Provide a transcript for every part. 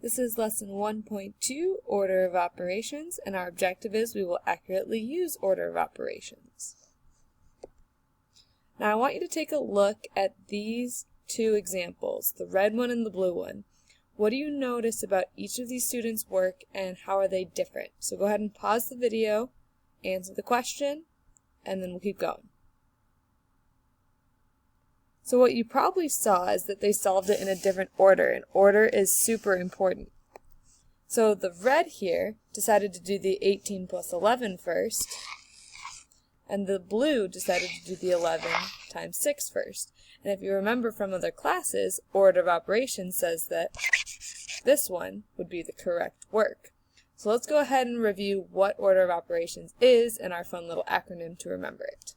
This is lesson 1.2, order of operations, and our objective is we will accurately use order of operations. Now I want you to take a look at these two examples, the red one and the blue one. What do you notice about each of these students' work and how are they different? So go ahead and pause the video, answer the question, and then we'll keep going. So what you probably saw is that they solved it in a different order, and order is super important. So the red here decided to do the 18 plus 11 first, and the blue decided to do the 11 times 6 first. And if you remember from other classes, order of operations says that this one would be the correct work. So let's go ahead and review what order of operations is and our fun little acronym to remember it.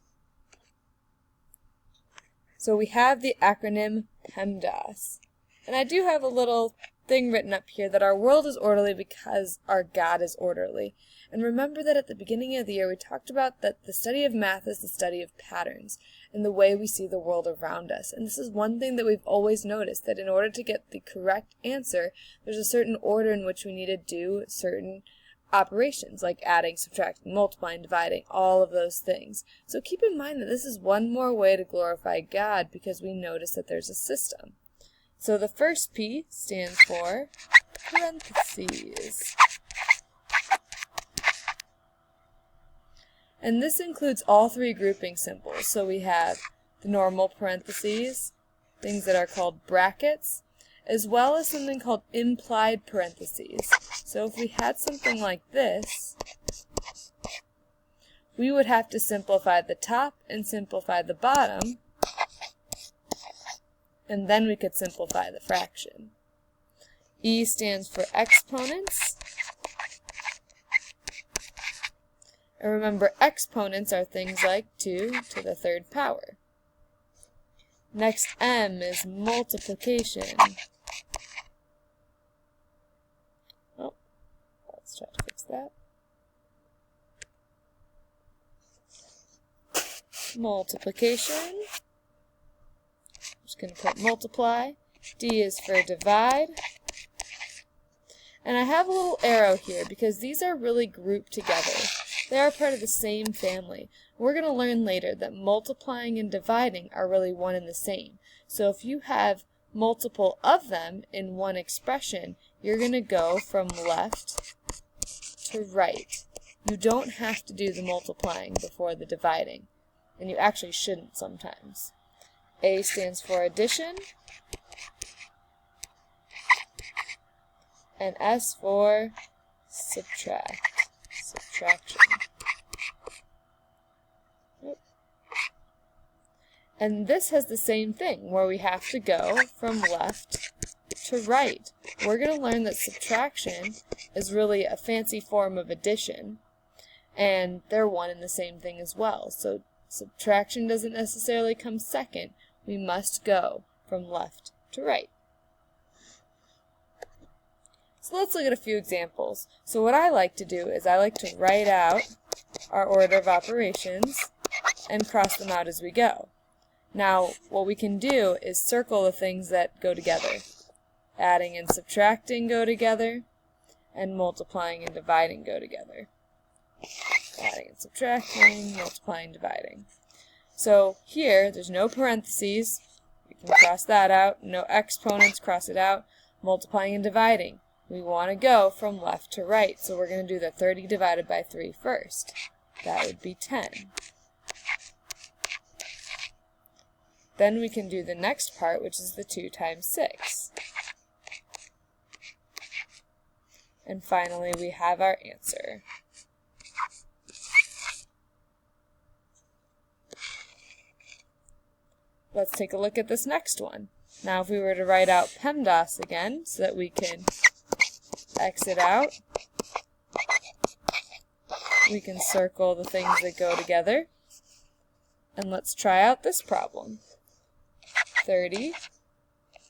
So we have the acronym PEMDAS. And I do have a little thing written up here that our world is orderly because our God is orderly. And remember that at the beginning of the year we talked about that the study of math is the study of patterns and the way we see the world around us. And this is one thing that we've always noticed, that in order to get the correct answer, there's a certain order in which we need to do certain operations, like adding, subtracting, multiplying, dividing, all of those things. So keep in mind that this is one more way to glorify God because we notice that there's a system. So the first P stands for parentheses. And this includes all three grouping symbols. So we have the normal parentheses, things that are called brackets, as well as something called implied parentheses. So if we had something like this, we would have to simplify the top and simplify the bottom, and then we could simplify the fraction. E stands for exponents. And remember, exponents are things like 2 to the third power. Next, M is multiplication. Oh, let's try to fix that. Multiplication. I'm just going to put multiply. D is for divide. And I have a little arrow here because these are really grouped together. They are part of the same family. We're going to learn later that multiplying and dividing are really one and the same. So if you have multiple of them in one expression, you're going to go from left to right. You don't have to do the multiplying before the dividing, and you actually shouldn't sometimes. A stands for addition, and S for subtraction. And this has the same thing, where we have to go from left to right. We're going to learn that subtraction is really a fancy form of addition, and they're one and the same thing as well. So subtraction doesn't necessarily come second. We must go from left to right. So let's look at a few examples. So what I like to do is I like to write out our order of operations and cross them out as we go. Now, what we can do is circle the things that go together. Adding and subtracting go together, and multiplying and dividing go together. Adding and subtracting, multiplying, dividing. So here, there's no parentheses. We can cross that out. No exponents, cross it out. Multiplying and dividing. We want to go from left to right, so we're going to do the 30 divided by 3 first. That would be 10. Then we can do the next part, which is the 2 times 6. And finally, we have our answer. Let's take a look at this next one. Now, if we were to write out PEMDAS again, so that we can exit out, we can circle the things that go together. And let's try out this problem. 30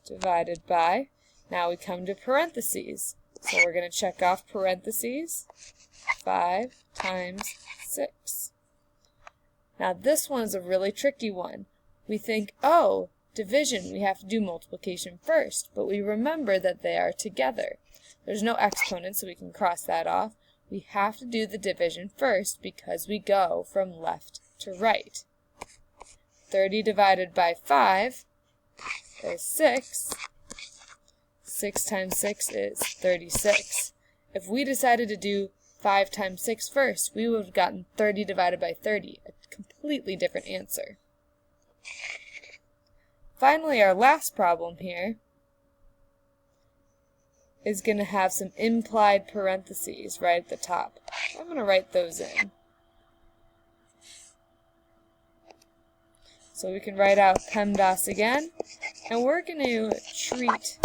divided by, now we come to parentheses. So we're going to check off parentheses, 5 times 6. Now this one is a really tricky one. We think, oh, division, we have to do multiplication first, but we remember that they are together. There's no exponent, so we can cross that off. We have to do the division first because we go from left to right. 30 divided by 5 is 6. 6 times 6 is 36. If we decided to do 5 times 6 first, we would have gotten 30 divided by 30, a completely different answer. Finally, our last problem here is going to have some implied parentheses right at the top. I'm going to write those in. So we can write out PEMDAS again, and we're going to treat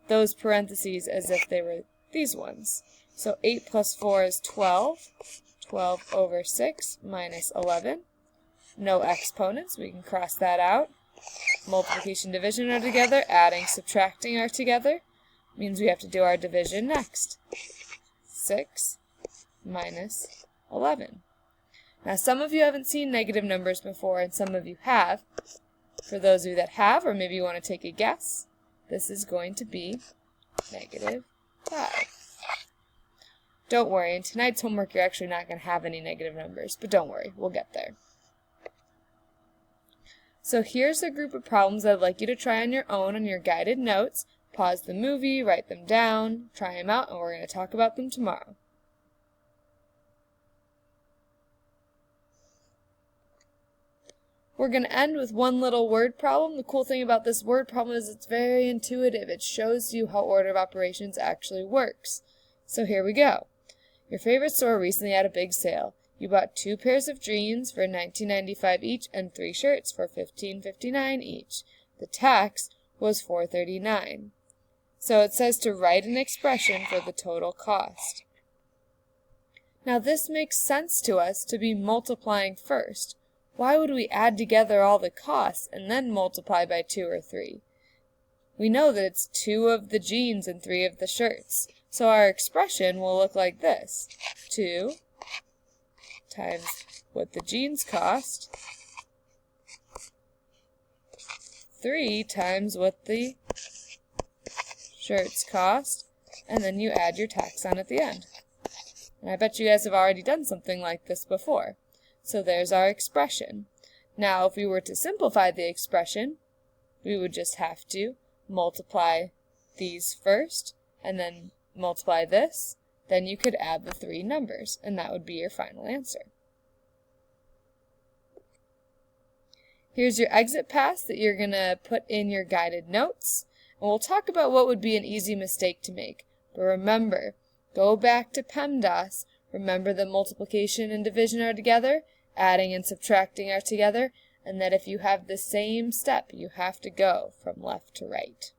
those parentheses as if they were these ones. So 8 plus 4 is 12. 12 over 6 minus 11. No exponents, we can cross that out. Multiplication, division are together, adding, subtracting are together. Means we have to do our division next. 6 minus 11. Now some of you haven't seen negative numbers before and some of you have. For those of you that have, or maybe you want to take a guess, this is going to be negative 5. Don't worry, in tonight's homework you're actually not going to have any negative numbers, but don't worry, we'll get there. So here's a group of problems I'd like you to try on your own on your guided notes. Pause the movie, write them down, try them out, and we're going to talk about them tomorrow. We're going to end with one little word problem. The cool thing about this word problem is it's very intuitive. It shows you how order of operations actually works. So here we go. Your favorite store recently had a big sale. You bought 2 pairs of jeans for $19.95 each and 3 shirts for $15.59 each. The tax was $4.39. So it says to write an expression for the total cost. Now this makes sense to us to be multiplying first. Why would we add together all the costs and then multiply by 2 or 3? We know that it's 2 of the jeans and 3 of the shirts. So our expression will look like this. 2 times what the jeans cost, 3 times what the shirts cost, and then you add your tax on at the end. And I bet you guys have already done something like this before. So there's our expression. Now if we were to simplify the expression, we would just have to multiply these first, and then multiply this, then you could add the 3 numbers, and that would be your final answer. Here's your exit pass that you're going to put in your guided notes, and we'll talk about what would be an easy mistake to make. But remember, go back to PEMDAS, remember that multiplication and division are together, adding and subtracting are together, and that if you have the same step, you have to go from left to right.